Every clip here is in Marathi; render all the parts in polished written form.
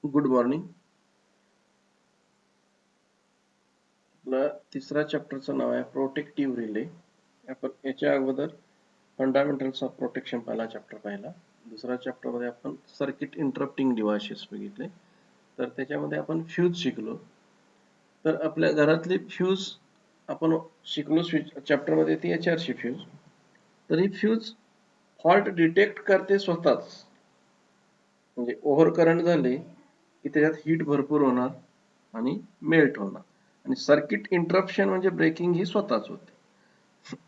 Good morning. आपला तिसरा चॅप्टरचं नाव आहे प्रोटेक्टिव्ह रिले. आपण याच्या अगोदर फंडामेंटल्स ऑफ प्रोटेक्शन पहिला चॅप्टर पाहिला. दुसऱ्या चॅप्टरमध्ये आपण सर्किट इंटरप्टिंग डिव्हाइसेस बघितले. तर त्याच्यामध्ये आपण फ्यूज शिकलो. तर आपल्या घरातली फ्यूज आपण शिकलो चॅप्टरमध्ये ती HRC फ्यूज. तर ही फ्यूज फॉल्ट डिटेक्ट करते स्वतःच, म्हणजे ओव्हर करंट झाले की त्याच्यात हीट भरपूर होणार आणि मेल्ट होणार, आणि सर्किट इंटरप्शन म्हणजे ब्रेकिंग ही स्वतःच होते.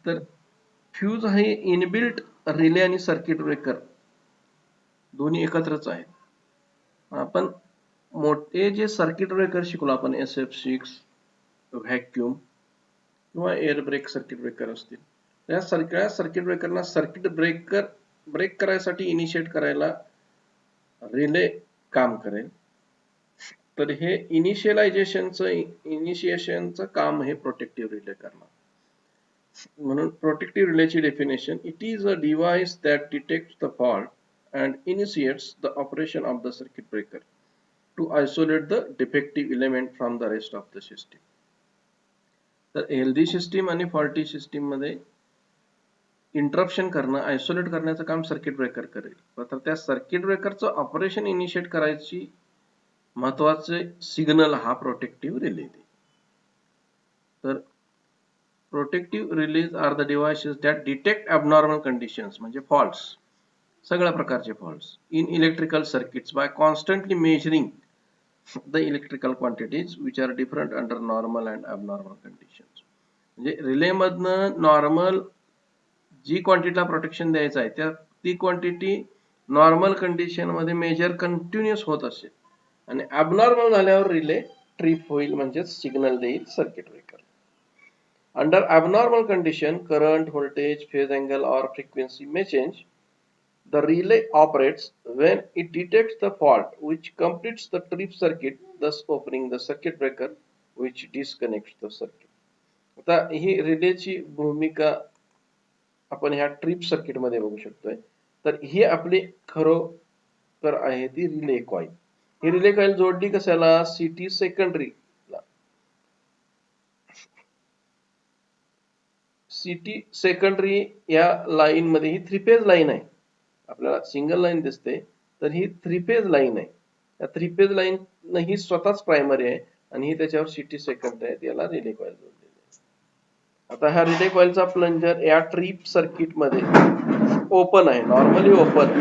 तर फ्यूज हे इनबिल्ट रिले आणि सर्किट ब्रेकर दोन्ही एकत्रच आहेत. आपण मोठे जे सर्किट ब्रेकर शिकलो आपण SF6, व्हॅक्यूम किंवा एअर ब्रेक सर्किट ब्रेकर असतील, त्या सगळ्या सर्किट ब्रेकरना सर्किट ब्रेकर ब्रेक करायसाठी इनिशिएट करायला रिले काम करेल. तर हे इनिशिएशनचं काम हे प्रोटेक्टिव्ह रिले करणार. म्हणून प्रोटेक्टिव्ह रिलेची definition: it is a device that detects the fault and initiates the operation of the circuit breaker to isolate the defective element from the rest of the system. तर हेल्दी सिस्टीम आणि फॉल्टी सिस्टीम मध्ये इंटरप्शन करणं, आयसोलेट करण्याचं काम सर्किट ब्रेकर करेल. तर त्या सर्किट ब्रेकरचं ऑपरेशन इनिशिएट करायची महत्वाचे सिग्नल हा प्रोटेक्टिव्ह रिले देईल. तर protective relays are the devices that detect abnormal conditions, म्हणजे फॉल्ट्स, सगळ्या प्रकारचे faults in electrical circuits by constantly measuring the electrical quantities which are different under normal and abnormal conditions. म्हणजे रिलेमधनं नॉर्मल जी क्वांटिटीला प्रोटेक्शन द्यायचं आहे त्या ती क्वांटिटी नॉर्मल कंडिशन मध्ये मेजर कंटिन्युअस होत असेल, आणि ॲबनॉर्मल झाल्यावर रिले ट्रिप होईल, म्हणजे सिग्नल देईल circuit breaker. Under abnormal condition, current, voltage, phase angle or frequency may change. The relay operates when it detects the fault which completes the trip circuit, thus opening the circuit breaker which disconnects the circuit. आता ही रिलेची भूमिका आपण ह्या ट्रिप सर्किट मध्ये बघू शकतोय. तर ही आपली खरोखर आहे ती रिले कॉईल. ही रिले कॉईल जोडली कशाला? CT secondary. CT सेकंडरी या लाईन मध्ये ही 3 फेज लाईन आहे. आपल्याला सिंगल लाईन दिसते, तर ही 3 फेज लाईन आहे. या 3 फेज लाईन ही स्वतःच प्रायमरी आहे आणि ही त्याच्यावर CT सेकंडरी आहे, याला रिले कॉईल जोडलेली आहे. आता हा रिले कॉईलचा प्लंजर या ट्रिप सर्किट मध्ये ओपन आहे, नॉर्मली ओपन.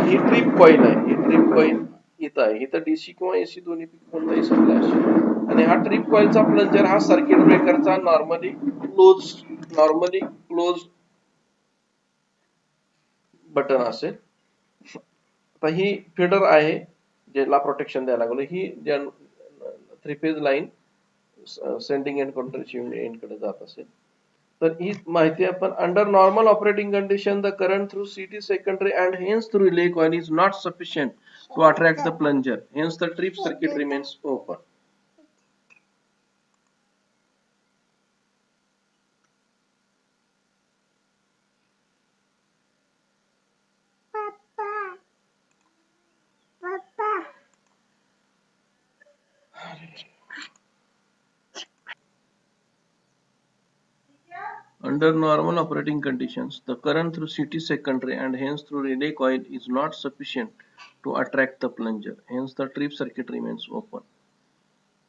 ही ट्रिप कॉईल आहे, ही ट्रिप कॉईल इथं आहे. इथं DC किंवा AC दोन्ही कोणताही सप्लाय असेल, आणि हा ट्रिप कॉईलचा प्लंजर हा सर्किट ब्रेकरचा नॉर्मली क्लोज बटन असेल. आता ही फीडर आहे ज्याला प्रोटेक्शन द्यायला लागलो. ही 3 फेज लाईन सेंडिंग एंड कडून रिसिव्हिंग एंड कडे जात असेल. तर ही माहिती आपण under normal operating condition the current through CT secondary and hence through relay coil is not sufficient to attract the plunger, hence the trip circuit remains open. Under normal operating conditions, the current through CT secondary and hence through relay coil is not sufficient to attract the plunger. Hence the trip circuit remains open.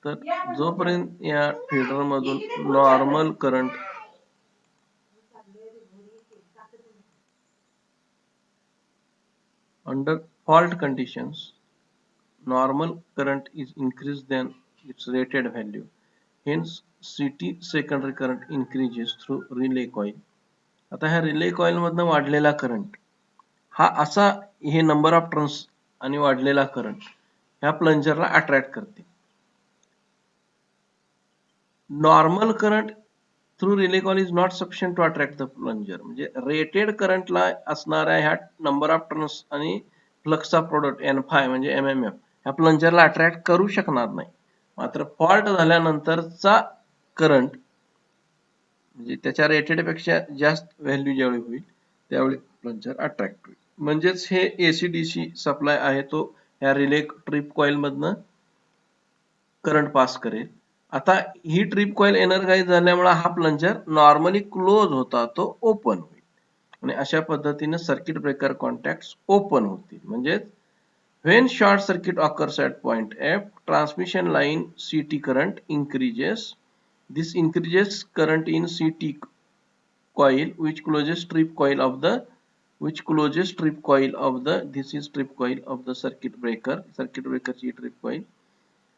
तर जोपर्यंत या फीडर मधून normal current under fault conditions, normal current is increased than its rated value. Hence CT secondary current increases through relay coil. आता ह्या रिले कॉईल मधनं वाढलेला करंट हा असा हे नंबर ऑफ टर्न्स आणि वाढलेला करंट ह्या प्लंजरला अट्रॅक्ट करते. Normal current through relay coil is not sufficient to attract the plunger. म्हणजे रेटेड करंटला असणाऱ्या ह्या नंबर ऑफ टर्न्स आणि फ्लक्सचा प्रोडक्ट N5 म्हणजे MMF ह्या प्लंजरला अट्रॅक्ट करू शकणार नाही. मात्र फॉल्ट झाल्यानंतरचा करंट म्हणजे त्याच्या रेटेड पेक्षा जास्त व्हॅल्यू ज्यावेळी होईल त्यावेळी प्लंजर अट्रॅक्ट होईल. म्हणजेच हे AC DC सप्लाय आहे तो ह्या रिले ट्रिप कॉइल मधनं करंट पास करेल. आता ही ट्रिप कॉइल एनर्जाइज झाल्यामुळे हा प्लंजर नॉर्मली क्लोज होता तो ओपन होईल आणि अशा पद्धतीने सर्किट ब्रेकर कॉन्टॅक्ट्स ओपन होतील. म्हणजे when short circuit occurs at point F, transmission line CT current increases. This increases current in CT coil which closes strip coil of the this is strip coil of the circuit breaker ची strip coil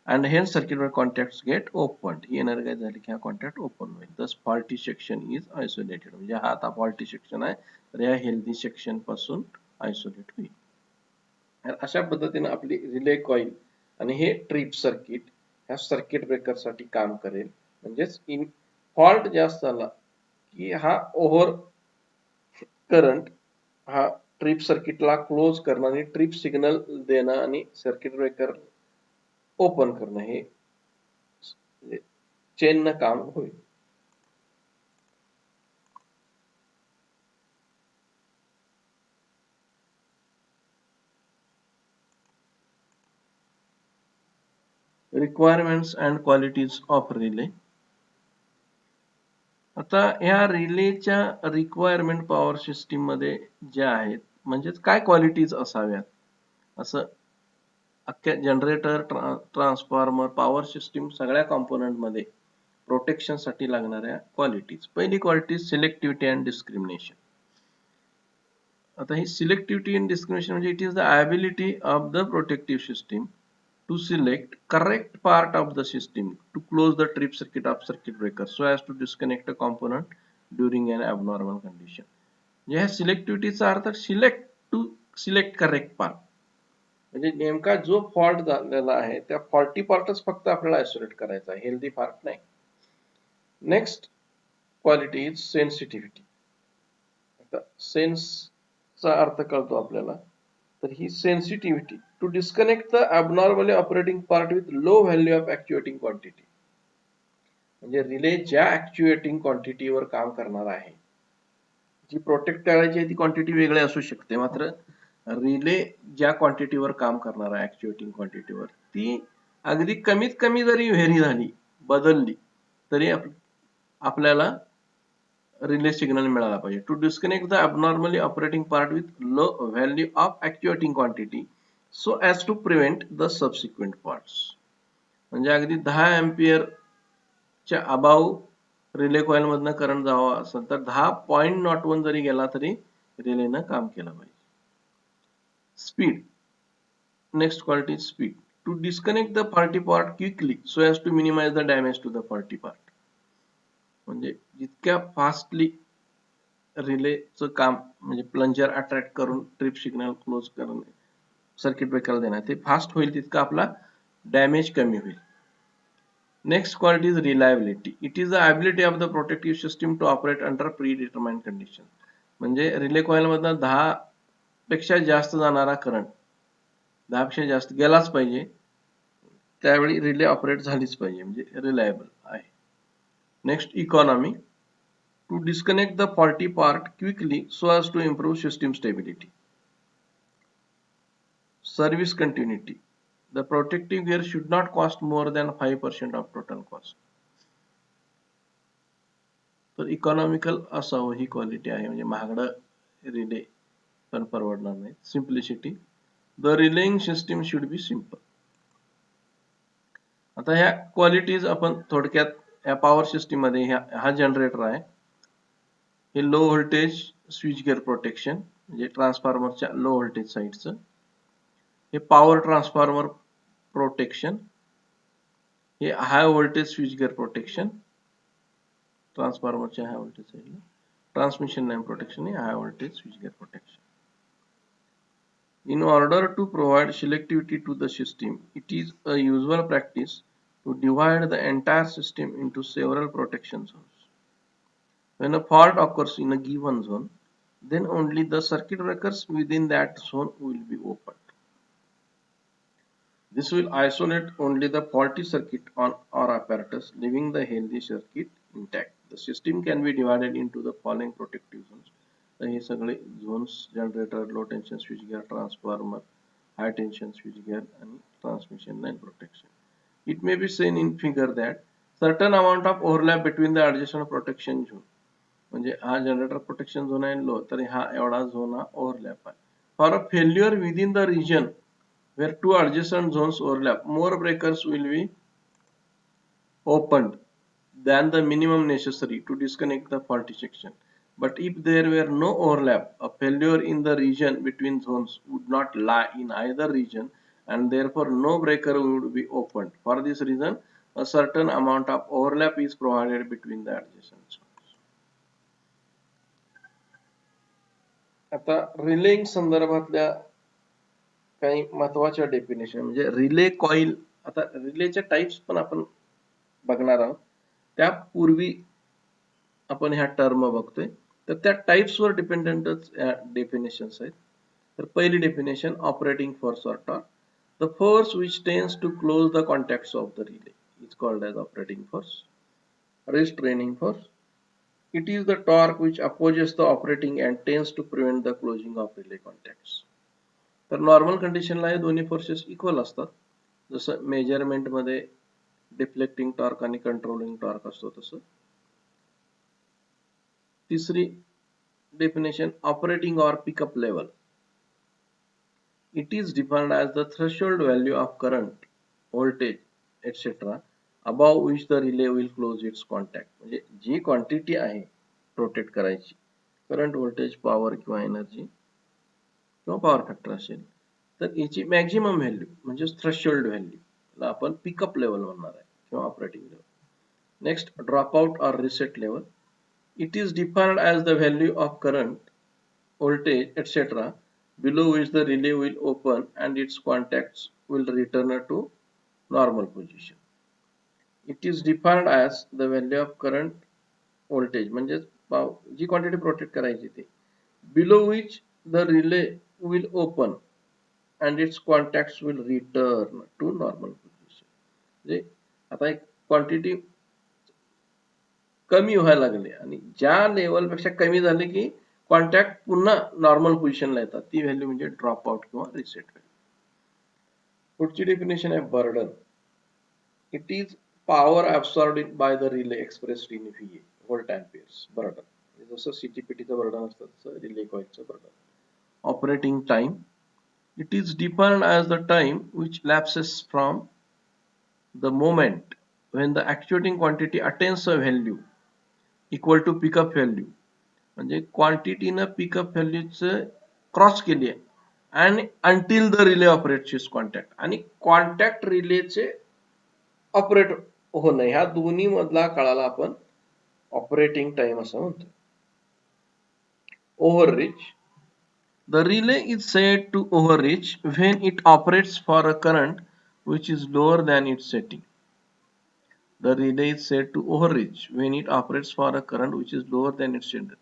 and hence circuit breaker contacts get opened. He energize झाली की हा contact open होईल. Thus faulty section is isolated. म्हणजे हा आता faulty section आहे तर या healthy section पासून isolate होईल. अशा पद्धतीने आपली रिले कॉइल आणि हे ट्रिप सर्किट ह्या सर्किट ब्रेकर साठी काम करेल. म्हणजेच फॉल्ट जास्त झाला की हा ओव्हर करंट हा ट्रिप सर्किटला क्लोज करणं आणि ट्रिप सिग्नल देणं आणि सर्किट ब्रेकर ओपन करणं हे चेन न काम होईल. Requirements and qualities of relay. आता ह्या रिलेच्या रिक्वायरमेंट पॉवर सिस्टीम मध्ये ज्या आहेत म्हणजेच काय क्वालिटीज असाव्यात असं अख्ख्या जनरेटर ट्रान्सफॉर्मर पॉवर सिस्टीम सगळ्या कॉम्पोनंट मध्ये प्रोटेक्शन साठी लागणाऱ्या क्वालिटीज. पहिली क्वालिटी सिलेक्टिव्हिटी अँड डिस्क्रिमिनेशन. आता ही सिलेक्टिव्हिटी अँड डिस्क्रिमिनेशन म्हणजे it is the ability of the protective system to select correct part of the system to close the trip circuit of circuit breaker so as to disconnect a component during an abnormal condition. या सिलेक्टिव्हिटीचा अर्थ सिलेक्ट करेक्ट पार्ट म्हणजे नेमका जो फॉल्ट झालेला आहे त्या फॉल्टी पार्टच फक्त आपल्याला आयसोलेट करायचा आहे, हेल्दी पार्ट नाही. Next quality is sensitivity. आता सेन्सचा अर्थ कळतो आपल्याला तर ही sensitivity to disconnect the abnormally operating part with low value of actuating quantity. म्हणजे रिले ज्या ऍक्च्युएटिंग क्वांटिटीवर काम करणार आहे जी प्रोटेक्ट करायची आहे ती क्वांटिटी वेगळी असू शकते, मात्र रिले ज्या क्वांटिटीवर काम करणार आहे ऍक्च्युएटिंग क्वांटिटीवर ती अगदी कमीत कमी जरी व्हेरी झाली बदलली तरी आपल्याला रिले सिग्नल मिळाला पाहिजे. To disconnect the abnormally operating part with low value of actuating quantity so as to prevent the subsequent faults. म्हणजे अगदी 10 एम्पियर च्या अबाव रिले कॉइल मधनं करंट जावा असेल तर 10.01 जरी गेला तरी रिलेनं काम केलं पाहिजे. Speed. Next quality speed. To disconnect the faulty part quickly so as to minimise the damage to the faulty part. म्हणजे जितक्या फास्टली रिलेचं काम म्हणजे प्लंजर अट्रॅक्ट करून ट्रिप सिग्नल क्लोज करणे सर्किट ब्रेकर देणार ते फास्ट होईल तितका आपला डॅमेज कमी होईल. Next quality is reliability. It is the ability of the protective system to operate under predetermined condition. म्हणजे रिले कॉइल मधनं 10 पेक्षा जास्त जाणारा करंट 10 पेक्षा जास्त गेलाच पाहिजे त्यावेळी रिले ऑपरेट झालीच पाहिजे म्हणजे रिलायबल आहे. Next economy. To disconnect the faulty part quickly so as to improve system stability. Service continuity. The protective gear should not cost more than 5% of total cost. तर इकॉनॉमिकल असावं ही क्वालिटी आहे म्हणजे महागडा रिले पण परवडणार नाही. Simplicity. The relying system should be simple. आता ह्या क्वालिटीज आपण थोडक्यात या पॉवर सिस्टीम मध्ये हा जनरेटर आहे. हे low voltage switch gear protection म्हणजे ट्रान्सफॉर्मरच्या लो व्होल्टेज साईडचं. हे पॉवर ट्रान्सफॉर्मर प्रोटेक्शन. हे high voltage switch gear protection ट्रान्सफॉर्मरच्या हाय व्होल्टेज साईडला. ट्रान्समिशन लाइन प्रोटेक्शन हे high voltage switch gear protection. In order to provide selectivity to the system, it is a usual practice to divide the entire system into several protection zones. When a fault occurs in a given zone, then only the circuit breakers within that zone will be opened. This will isolate only the faulty circuit on or apparatus, leaving the healthy circuit intact. The system can be divided into the following protective zones. तर हे सगळे zones generator low tension switch gear transformer high tension switchgear आणि transmission line protection. It may be seen in figure that certain amount of overlap between the adjacent protection zone, म्हणजे हा जनरेटर प्रोटेक्शन झोन आहे लो, तर हा एवढा झोन हा ओव्हरलॅप आहे. For a failure within the region where two adjacent zones overlap, more breakers will be opened than the minimum necessary to disconnect the faulty section. But if there were no overlap, a failure in the region between zones would not lie in either region and therefore no breaker would be opened. For this reason, a certain amount of overlap is provided between the adjacent zones. आता रिलेइंग संदर्भातल्या काही महत्वाच्या डेफिनेशन म्हणजे रिले कॉईल. आता रिलेच्या टाइप्स पण आपण बघणार आहोत. त्यापूर्वी आपण ह्या टर्म बघतोय, तर त्या टाइप्सवर डिपेंडंटच डेफिनेशन्स आहेत. तर पहिली definition operating force or torque. The force which tends to close the contacts of the relay is called as operating force. Restraining force. It is the torque which opposes the operating and tends to prevent the closing of relay contacts. तर नॉर्मल कंडिशनला हे दोन्ही फोर्सेस इक्वल असतात. जसं मेजरमेंट मध्ये डिफ्लेक्टिंग टॉर्क आणि कंट्रोलिंग टॉर्क असतो तसं. तिसरी definition operating or pickup level. It is defined as the threshold value of current, voltage, etc. above which the relay will close its contact. म्हणजे जी क्वांटिटी आहे प्रोटेक्ट करायची, करंट, व्होल्टेज, पॉवर किंवा एनर्जी किंवा पॉवर फॅक्टर असेल, तर याची मॅक्झिमम व्हॅल्यू म्हणजे थ्रेशोल्ड व्हॅल्यू आपण पिकअप लेवल म्हणणार आहे किंवा operating level. Next dropout or reset level. It is defined as the value of current, voltage, etc. below which the relay will open and its contacts will return to normal position. It is defined as the value of current, voltage म्हणजे जी क्वांटिटी प्रोटेक्ट करायची ते, below which the relay will open and its contacts will return to normal position. म्हणजे आता एक क्वांटिटी कमी व्हायला लागले आणि ज्या लेवल पेक्षा कमी झाले की कॉन्टॅक्ट पुन्हा नॉर्मल पोझिशनला येतात, ती व्हॅल्यू म्हणजे ड्रॉप आउट किंवा रिसेट व्हॅल्यू. पुढची डेफिनेशन आहे burden. It is power absorbed by the relay expressed in VA, volt amperes. Burden जसं सीटीपीटीचं बर्डन असतं तसं रिले कॉइलचं burden. Operating time. It is defined as the time which lapses from the moment when the actuating quantity attains a value equal to pickup value, म्हणजे क्वांटिटीनं पिकअप व्हॅल्यूचं क्रॉस केली आहे आणि until the relay operates it's contact, आणि कॉन्टॅक्ट रिलेचे ऑपरेट होणं, ह्या दोन्ही मधला काळाला आपण ऑपरेटिंग टाइम असं म्हणतो. Overreach. The relay is said to overreach when it operates for a current which is lower than its setting. The relay is said to overreach when it operates for a current which is lower than its setting.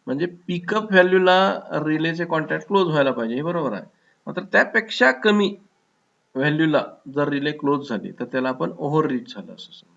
म्हणजे पिकअप व्हॅल्यूला रिलेचे कॉन्टॅक्ट क्लोज व्हायला पाहिजे, हे बरोबर आहे. मात्र त्यापेक्षा कमी व्हॅल्यूला जर रिले क्लोज झाली तर त्याला आपण ओव्हररीच झालं असं समजू.